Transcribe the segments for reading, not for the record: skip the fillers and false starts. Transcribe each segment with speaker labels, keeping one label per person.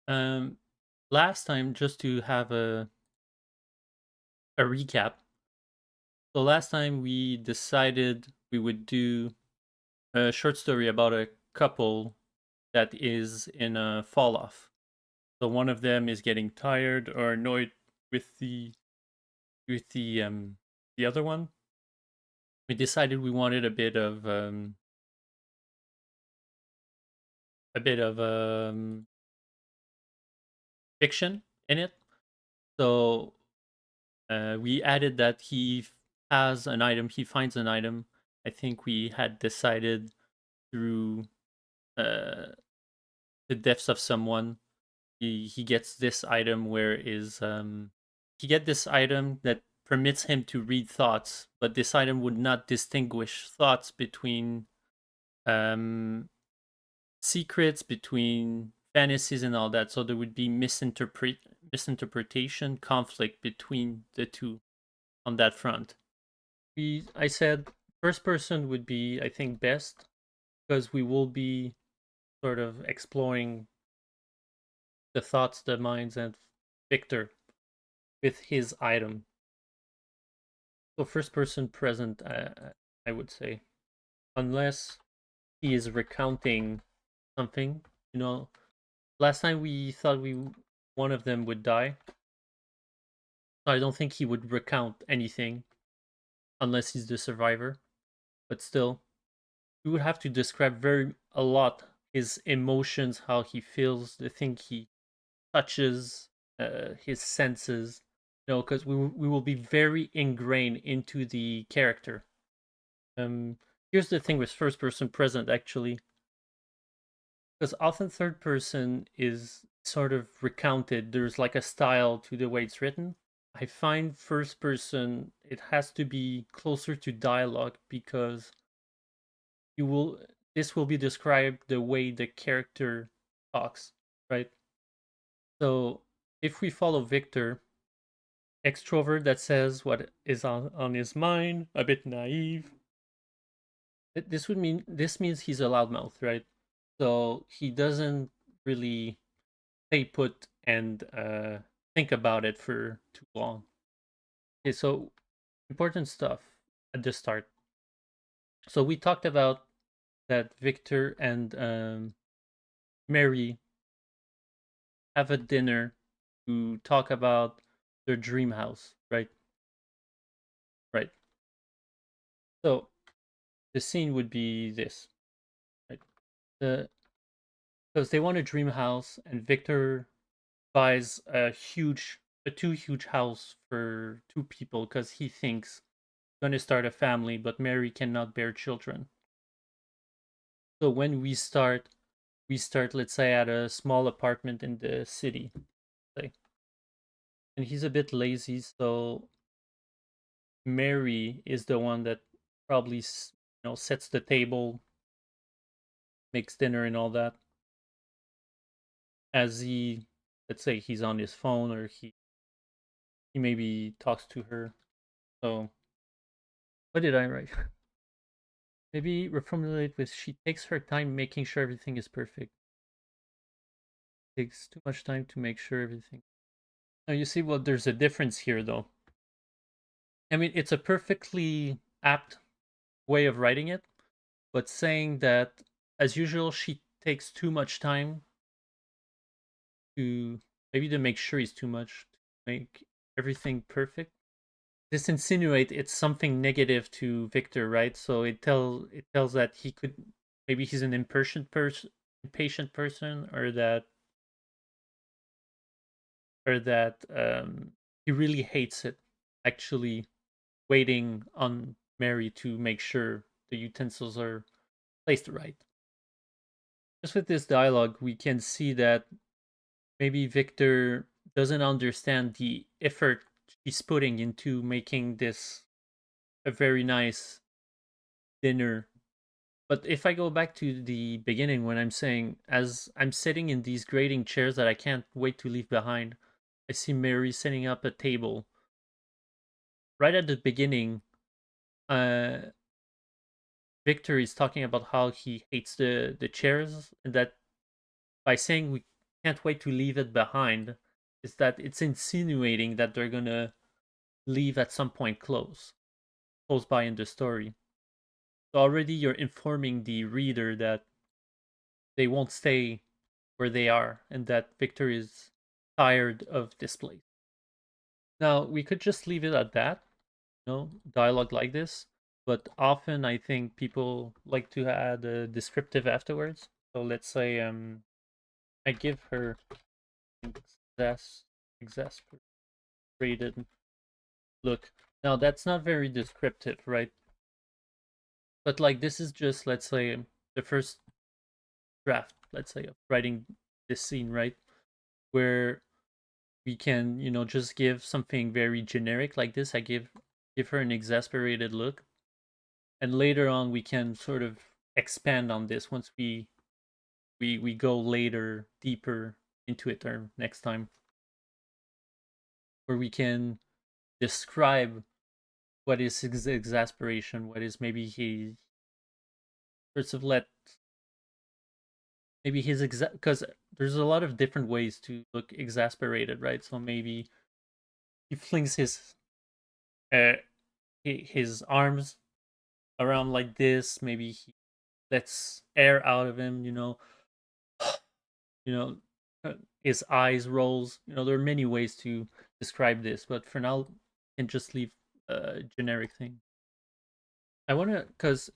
Speaker 1: Um, Last time, just to have a recap. So last time we decided we would do a short story about a couple that is in a fall off. So one of them is getting tired or annoyed with the other one. We decided we wanted a bit of fiction in it. So we added that has an item, he finds an item. I think we had decided through uh, the deaths of someone, he gets this item where is he get this item that permits him to read thoughts, but this item would not distinguish thoughts between um, secrets, between fantasies, and all that. So there would be misinterpretation, conflict between the two on that front. I said first person would be, I think, best because we will be sort of exploring the thoughts, the minds, and Victor with his item. So first person present, I would say, unless he is recounting something. You know, last time we thought we one of them would die. So I don't think he would recount anything unless he's the survivor. But still, we would have to describe very a lot his emotions, how he feels, the thing he touches, his senses. You know, because we will be very ingrained into the character. Um, Here's the thing with first person present actually, because often third person is sort of recounted. There's like a style to the way it's written. I find first person it has to be closer to dialogue because you will this will be described the way the character talks, right? So if we follow Victor, extrovert that says what is on his mind, a bit naive. This means he's a loudmouth, right? So he doesn't really stay put and think about it for too long. Okay, so important stuff at the start. So we talked about that Victor and Mary have a dinner to talk about their dream house, right? Right. So the scene would be this, right? The Because they want a dream house, and Victor buys a too huge house for two people because he thinks he's going to start a family, but Mary cannot bear children. So when we start, let's say, at a small apartment in the city, say, and he's a bit lazy, so Mary is the one that probably sets the table, makes dinner, and all that. As he, let's say, he's on his phone or he maybe talks to her. So what did I write? Maybe reformulate with she takes her time making sure everything is perfect. Takes too much time to make sure everything. Now you see, well, there's a difference here, though. I mean, it's a perfectly apt way of writing it, but saying that, as usual, she takes too much time to maybe to make sure it's too much to make everything perfect. This insinuate it's something negative to Victor, right? So it tells that he could maybe he's an impatient person, or that he really hates it. Actually, waiting on Mary to make sure the utensils are placed right. Just with this dialogue, we can see that maybe Victor doesn't understand the effort she's putting into making this a very nice dinner. But if I go back to the beginning when I'm saying, as I'm sitting in these grating chairs that I can't wait to leave behind, I see Mary setting up a table. Right at the beginning, uh, Victor is talking about how he hates the chairs, and that by saying can't wait to leave it behind is that it's insinuating that they're gonna leave at some point close by in the story. So already you're informing the reader that they won't stay where they are and that Victor is tired of this place. Now, we could just leave it at that, dialogue like this, but often I think people like to add a descriptive afterwards. So let's say I give her exasperated look. Now, that's not very descriptive, right? But like this is just, let's say, the first draft, let's say, of writing this scene, right? Where we can, just give something very generic like this. I give her an exasperated look, and later on we can sort of expand on this once we go later deeper into it or next time, where we can describe what is his exasperation, what is maybe he sorts of let maybe his because there's a lot of different ways to look exasperated, right? So maybe he flings uh his arms around like this. Maybe he lets air out of him. You know, his eyes rolls. There are many ways to describe this, but for now, can just leave a generic thing. I want to, because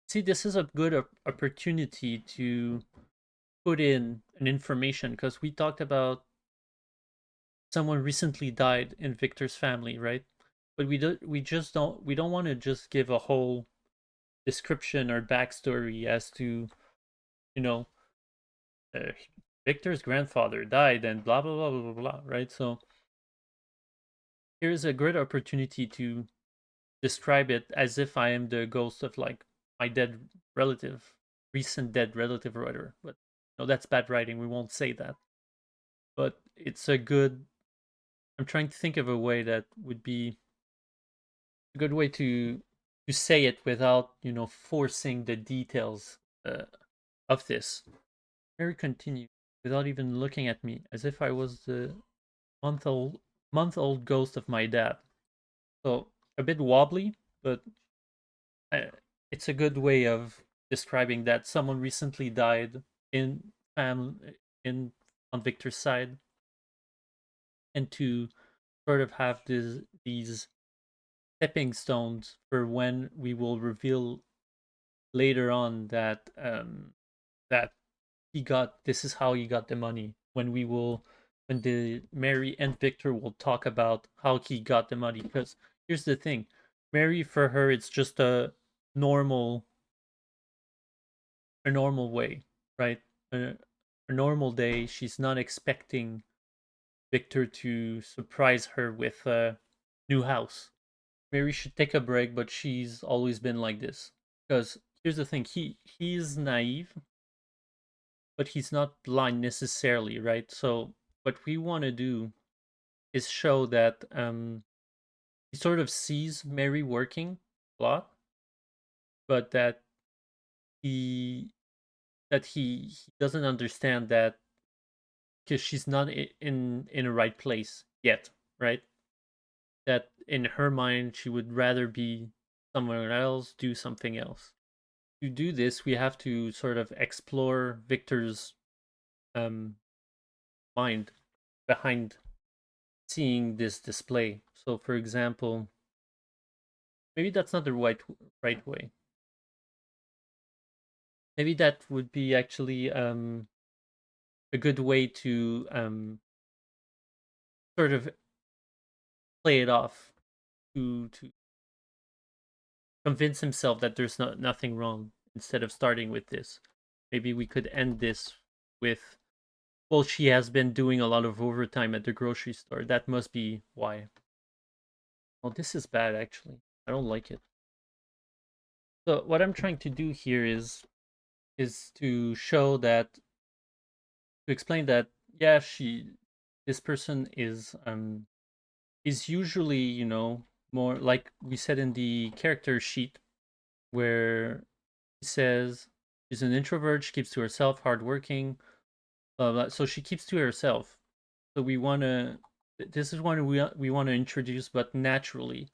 Speaker 1: see, this is a good opportunity to put in an information because we talked about someone recently died in Victor's family, right? But we don't want to just give a whole description or backstory as to you know uh, Victor's grandfather died and blah blah blah blah blah blah, right? So here's a great opportunity to describe it as if I am the ghost of like my dead relative, recent dead relative or whatever. But no, that's bad writing. We won't say that. But it's a good. I'm trying to think of a way that would be a good way to say it without forcing the details uh, of this. Mary continued without even looking at me, as if I was the month old ghost of my dad. So a bit wobbly, but uh, it's a good way of describing that someone recently died in family in on Victor's side, and to sort of have these stepping stones for when we will reveal later on that that he got this is how he got the money, when the Mary and Victor will talk about how he got the money. Because here's the thing, Mary, for her, it's just normal a normal way, right? A normal day. She's not expecting Victor to surprise her with a new house. Mary should take a break, but she's always been like this. Because here's the thing, he's naive, but he's not blind necessarily, right? So what we want to do is show that he sort of sees Mary working a lot, but he he doesn't understand that because she's not in a right place yet, right? That in her mind she would rather be somewhere else, do something else. To do this, we have to sort of explore Victor's um, mind behind seeing this display. So, for example, maybe that's not the right way. Maybe that would be actually a good way to sort of play it off to convince himself that there's nothing wrong instead of starting with this. Maybe we could end this with, well, she has been doing a lot of overtime at the grocery store. That must be why. Well, this is bad actually. I don't like it. So what I'm trying to do here is to show that to explain that, yeah, this person is usually, more like we said in the character sheet, where he says she's an introvert, she keeps to herself, hardworking, So she keeps to herself. So we want to. This is one we want to introduce, but naturally.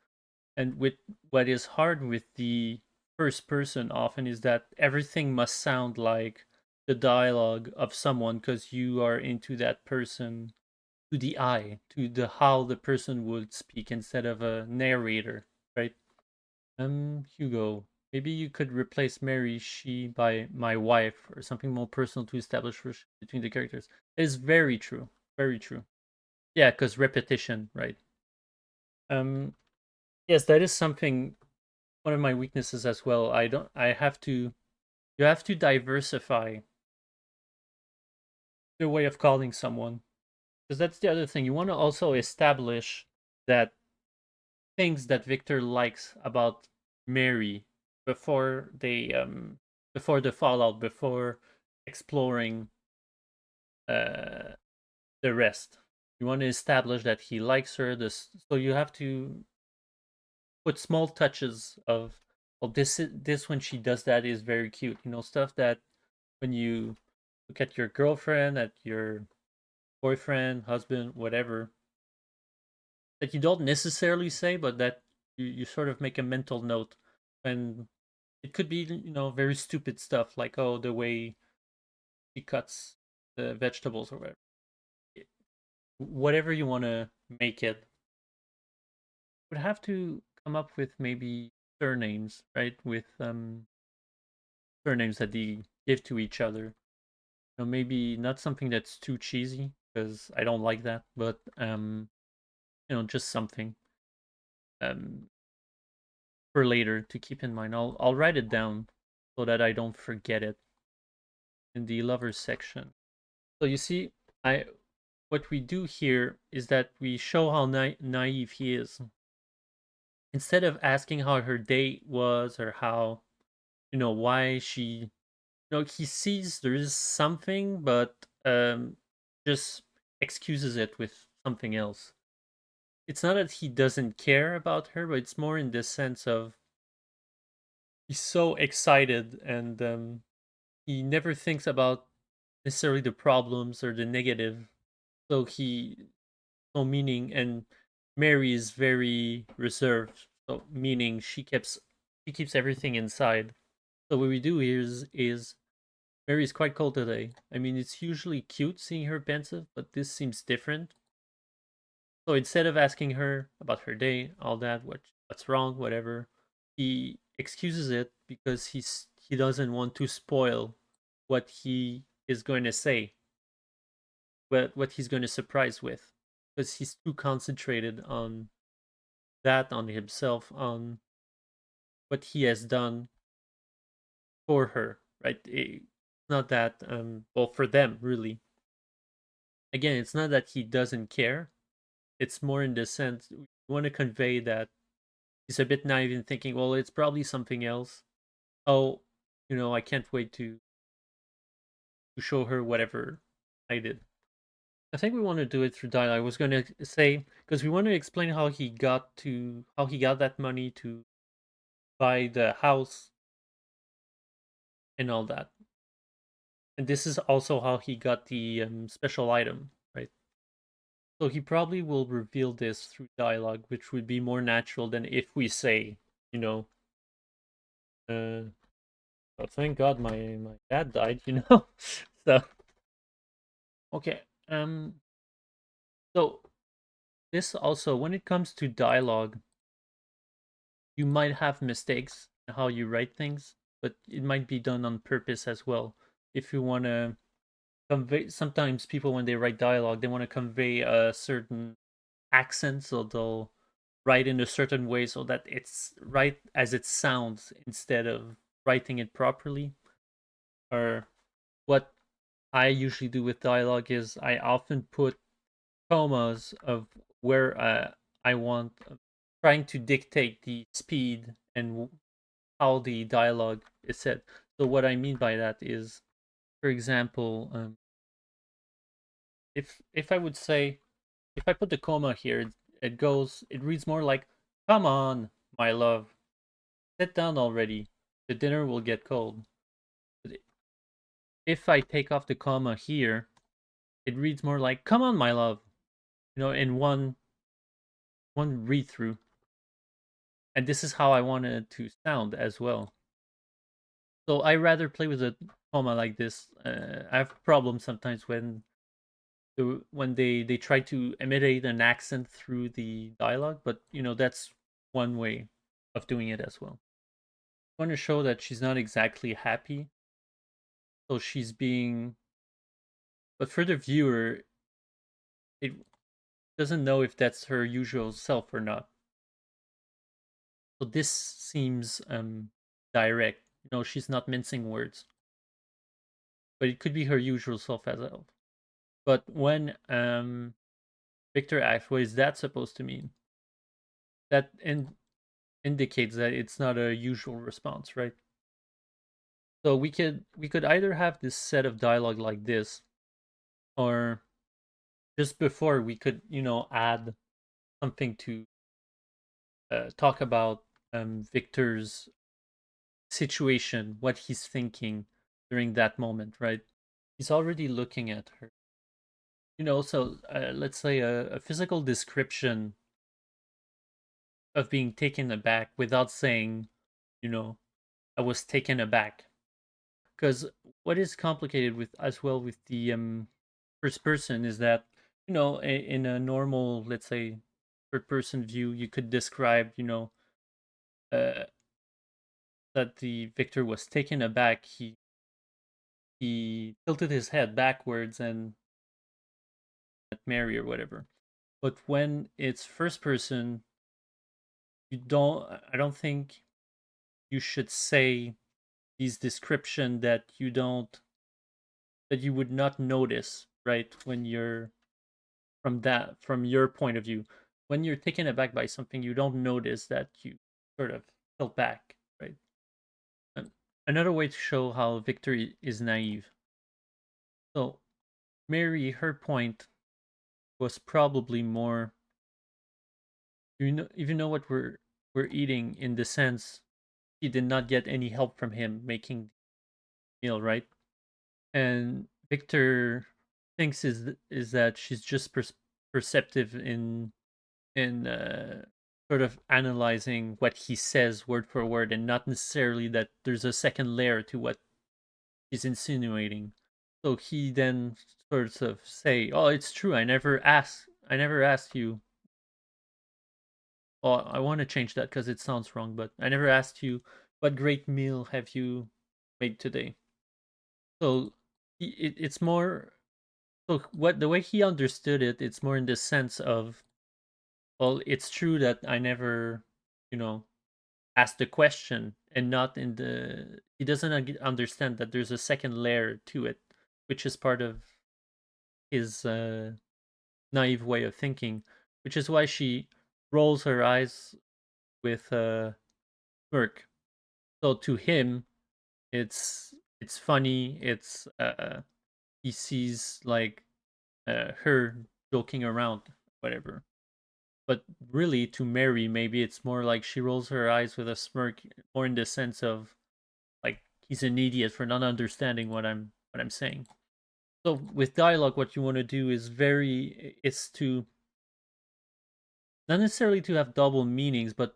Speaker 1: And with what is hard with the first person often is that everything must sound like the dialogue of someone because you are into that person to the eye, to the how the person would speak instead of a narrator, right? Hugo, maybe you could replace Mary she by my wife or something more personal to establish between the characters. It is very true, very true. Yeah, because repetition, right? Um, yes, that is something one of my weaknesses as well. I have to you have to diversify the way of calling someone. Because that's the other thing. You want to also establish that things that Victor likes about Mary before before the fallout, before exploring uh the rest. You want to establish that he likes her, this so you have to put small touches of well this when she does that is very cute. Stuff that when you look at your girlfriend, at your boyfriend, husband, whatever, that you don't necessarily say, but that you sort of make a mental note. And it could be, very stupid stuff like, oh, the way he cuts the vegetables or whatever. Whatever you want to make it, would have to come up with maybe surnames, right? With surnames that they give to each other. Maybe not something that's too cheesy because I don't like that, but just something um for later to keep in mind. I'll write it down so that I don't forget it in the lovers section. So you see, I what we do here is that we show how naive he is. Instead of asking how her date was or how why she he sees there is something, but just excuses it with something else. It's not that he doesn't care about her, but it's more in the sense of he's so excited and he never thinks about necessarily the problems or the negative. So meaning, and Mary is very reserved. So meaning she keeps everything inside. So what we do here is Mary is quite cold today. I mean, it's usually cute seeing her pensive, but this seems different. So instead of asking her about her day, all that, what's wrong, whatever, he excuses it because he doesn't want to spoil what he is going to say, what he's going to surprise with, because he's too concentrated on that, on himself, on what he has done for her. Right? It's not that well for them really. Again, it's not that he doesn't care. It's more in the sense we want to convey that he's a bit naive in thinking, well, it's probably something else. Oh, I can't wait to show her whatever I did. I think we want to do it through dialogue. I was going to say because we want to explain how he got that money to buy the house and all that. And this is also how he got the special item, right? So he probably will reveal this through dialogue, which would be more natural than if we say, you know, uh, oh, thank God my dad died, so okay. So this also, when it comes to dialogue, you might have mistakes in how you write things, but it might be done on purpose as well. If you want to convey, sometimes people when they write dialogue, they want to convey a certain accent, so they'll write in a certain way so that it's right as it sounds instead of writing it properly. Or what I usually do with dialogue is I often put commas of where I want, trying to dictate the speed and how the dialogue is said. So what I mean by that is, for example, if I would say, if I put the comma here, it reads more like, "Come on, my love, sit down already. The dinner will get cold." But if I take off the comma here, it reads more like "Come on, my love," in one read through. And this is how I wanted to sound as well. So I rather play with a comma like this. I have problems sometimes when they try to imitate an accent through the dialogue, but that's one way of doing it as well. I want to show that she's not exactly happy, so she's being. But for the viewer, it doesn't know if that's her usual self or not. So this seems direct. She's not mincing words, but it could be her usual self as well. But when Victor asks, what is that supposed to mean? That indicates that it's not a usual response, right? So we could either have this set of dialogue like this, or just before we could add something to talk about Victor's situation, what he's thinking during that moment, right? He's already looking at her. So let's say a physical description of being taken aback without saying, you know, I was taken aback. Because what is complicated with as well with the first person is that in a normal, let's say, third person view, you could describe uh, that the victor was taken aback. He tilted his head backwards and at Mary or whatever. But when it's first person, I don't think you should say these description that you would not notice, right? When you're from your point of view, when you're taken aback by something, you don't notice that you sort of felt back, right? And another way to show how Victor is naive. So Mary, her point was probably more, even know what we're eating, in the sense she did not get any help from him making the meal, right? And Victor thinks is that she's just perceptive in sort of analyzing what he says word for word, and not necessarily that there's a second layer to what he's insinuating. So he then sort of say, "Oh, it's true. I never asked you." Oh, I want to change that because it sounds wrong. But I never asked you what great meal have you made today. So it's more. So what the way he understood it, it's more in the sense of, well, it's true that I never, you know, asked the question, and not in the. He doesn't understand that there's a second layer to it, which is part of his naive way of thinking, which is why she rolls her eyes with a smirk. So to him, it's funny. He sees like her joking around, whatever. But really, to Mary, maybe it's more like she rolls her eyes with a smirk, more in the sense of like he's an idiot for not understanding what I'm saying. So with dialogue, what you want to do is to not necessarily to have double meanings, but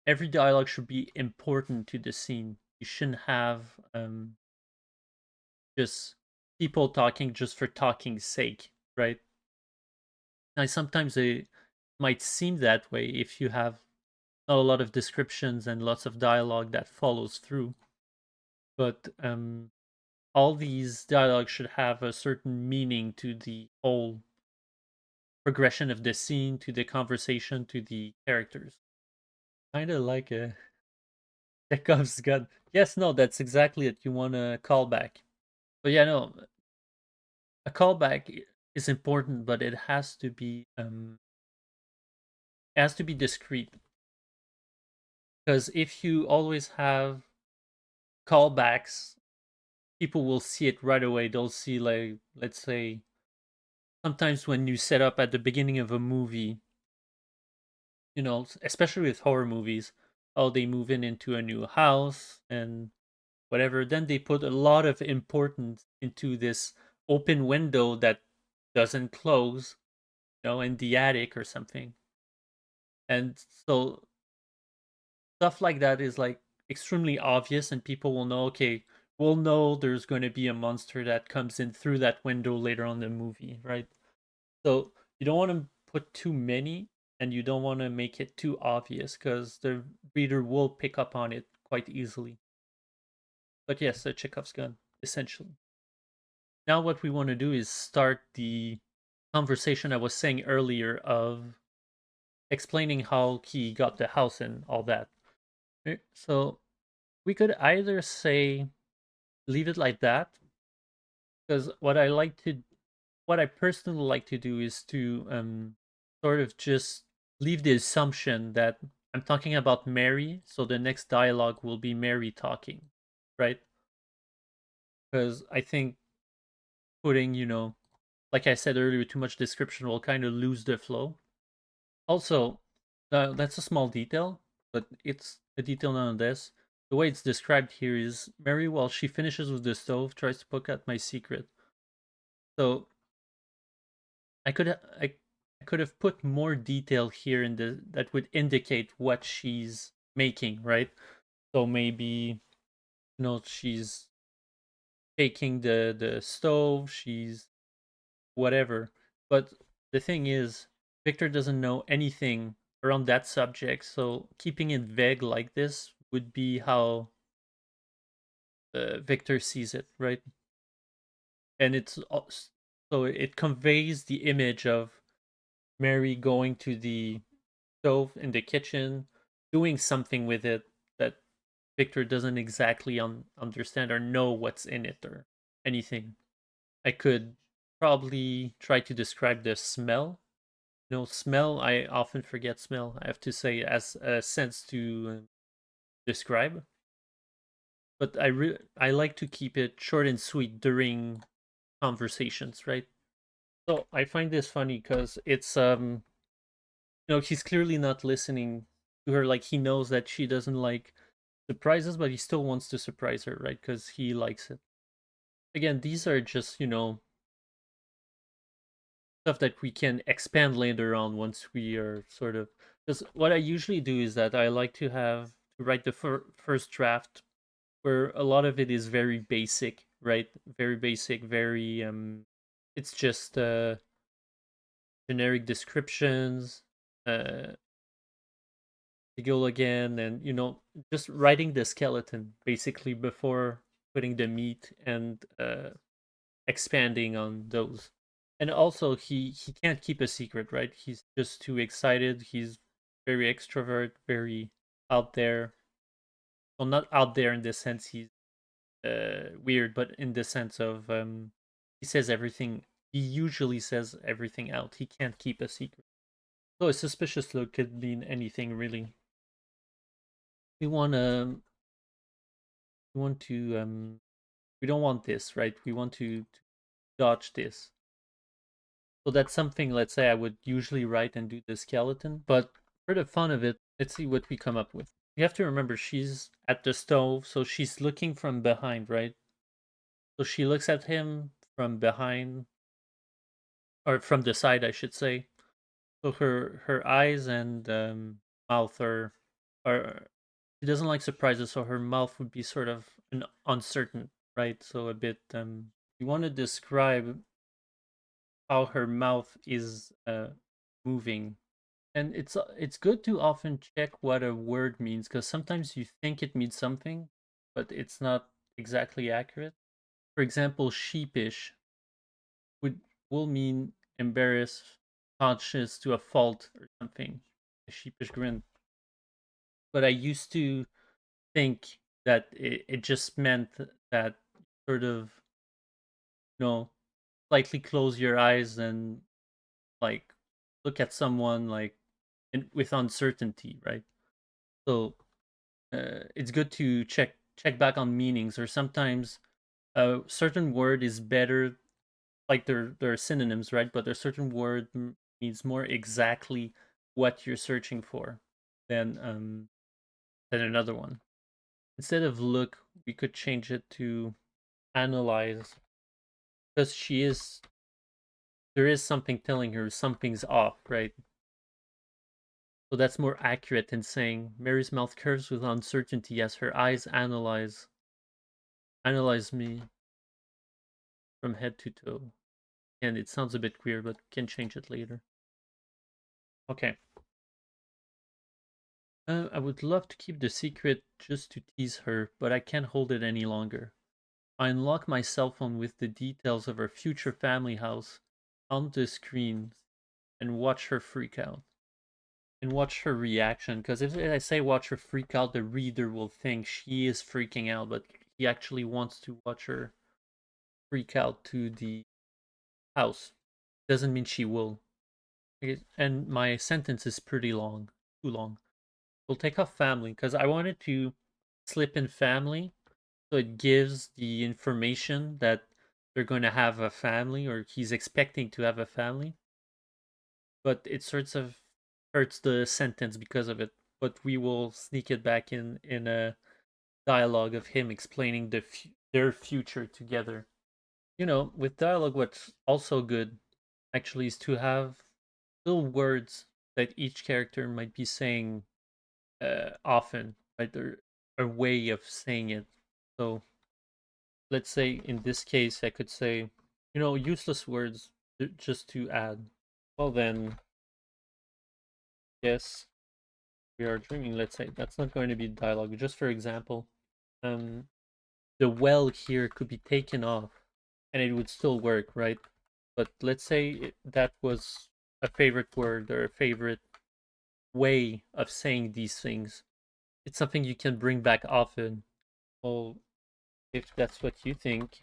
Speaker 1: every dialogue should be important to the scene. You shouldn't have just people talking just for talking's sake, right? Now sometimes it might seem that way if you have not a lot of descriptions and lots of dialogue that follows through. But all these dialogues should have a certain meaning to the whole progression of the scene, to the conversation, to the characters. Kind of like a Chekhov's gun. Yes, no, that's exactly it. You want a callback. But yeah, no, a callback is important, but it has to be discreet. Because if you always have callbacks, people will see it right away. They'll see, like, let's say, sometimes when you set up at the beginning of a movie, especially with horror movies, oh, they move into a new house and whatever. Then they put a lot of importance into this. open window that doesn't close, in the attic or something. And so stuff like that is like extremely obvious, and people will know, okay, we'll know there's going to be a monster that comes in through that window later on in the movie, right? So you don't want to put too many, and you don't want to make it too obvious because the reader will pick up on it quite easily. But yes, a Chekhov's gun, essentially. Now, what we want to do is start the conversation I was saying earlier of explaining how he got the house and all that. So we could either say leave it like that, because what I personally like to do is to sort of just leave the assumption that I'm talking about Mary, so the next dialogue will be Mary talking, right? Because I think putting, like I said earlier, too much description will kind of lose the flow. Also, that's a small detail, but it's a detail nonetheless. The way it's described here is Mary, while she finishes with the stove, tries to poke at my secret. So I could I could have put more detail here in the that would indicate what she's making, right? So maybe she's taking the stove, she's whatever. But the thing is, Victor doesn't know anything around that subject, so keeping it vague like this would be how Victor sees it, right? And so it conveys the image of Mary going to the stove in the kitchen, doing something with it that Victor doesn't exactly understand or know what's in it or anything. I could probably try to describe the smell. Smell, I often forget smell. I have to say as a sense to describe. But I like to keep it short and sweet during conversations, right? So I find this funny because it's he's clearly not listening to her. Like he knows that she doesn't like surprises, but he still wants to surprise her, right? Because he likes it. Again, these are just stuff that we can expand later on once we are sort of. Because what I usually do is that I like to write the first draft where a lot of it is very basic, right? Very basic, very it's just generic descriptions, uh go again, and just writing the skeleton basically before putting the meat and expanding on those. And also he can't keep a secret, right? He's just too excited. He's very extrovert, very out there. Well, not out there in the sense he's weird, but in the sense of he says everything. He usually says everything out. He can't keep a secret. So a suspicious look could mean anything really. We want to we want to we don't want this, right? We want to dodge this. So that's something, let's say, I would usually write and do the skeleton, but for the fun of it, let's see what we come up with. You have to remember she's at the stove, so she's looking from behind, right? So she looks at him from behind, or from the side, I should say. So her eyes and mouth are she doesn't like surprises, so her mouth would be sort of uncertain, right? So a bit you want to describe how her mouth is moving. And it's good to often check what a word means, because sometimes you think it means something, but it's not exactly accurate. For example, sheepish would will mean embarrassed, conscious to a fault or something. A sheepish grin. But I used to think that it just meant that sort of, slightly close your eyes and like look at someone like with uncertainty, right? So it's good to check back on meanings, or sometimes a certain word is better. Like there are synonyms, right? But a certain word means more exactly what you're searching for than another one. Instead of look, we could change it to analyze, because there is something telling her something's off, right? So that's more accurate than saying Mary's mouth curves with uncertainty as her eyes analyze me from head to toe. And it sounds a bit weird, but can change it later. Okay. I would love to keep the secret just to tease her, but I can't hold it any longer. I unlock my cell phone with the details of our future family house on the screen and watch her freak out. And watch her reaction, because if I say watch her freak out, the reader will think she is freaking out, but he actually wants to watch her freak out to the house. Doesn't mean she will. And my sentence is pretty long, too long. We'll take off family because I wanted to slip in family so it gives the information that they're going to have a family or he's expecting to have a family, but it sort of hurts the sentence because of it. But we will sneak it back in a dialogue of him explaining their future together. With dialogue, what's also good actually is to have little words that each character might be saying often, right? Or a way of saying it. So let's say in this case, I could say, useless words just to add. Well, then, yes, we are dreaming. Let's say that's not going to be dialogue. Just for example, um, the well here could be taken off and it would still work, right? But let's say that was a favorite word or a favorite way of saying these things. It's something you can bring back often. Well, if that's what you think,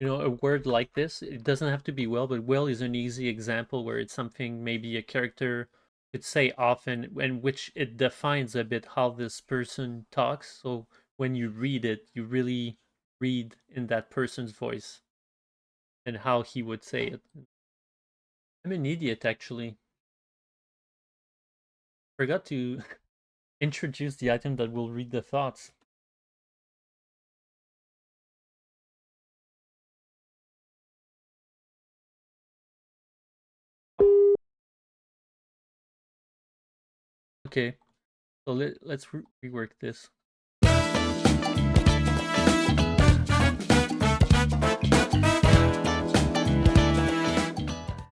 Speaker 1: a word like this, it doesn't have to be well, but well is an easy example where it's something maybe a character could say often, and which it defines a bit how this person talks. So when you read it, you really read in that person's voice and how he would say it. I'm an idiot, actually. Forgot to introduce the item that will read the thoughts. Okay, so let's rework this.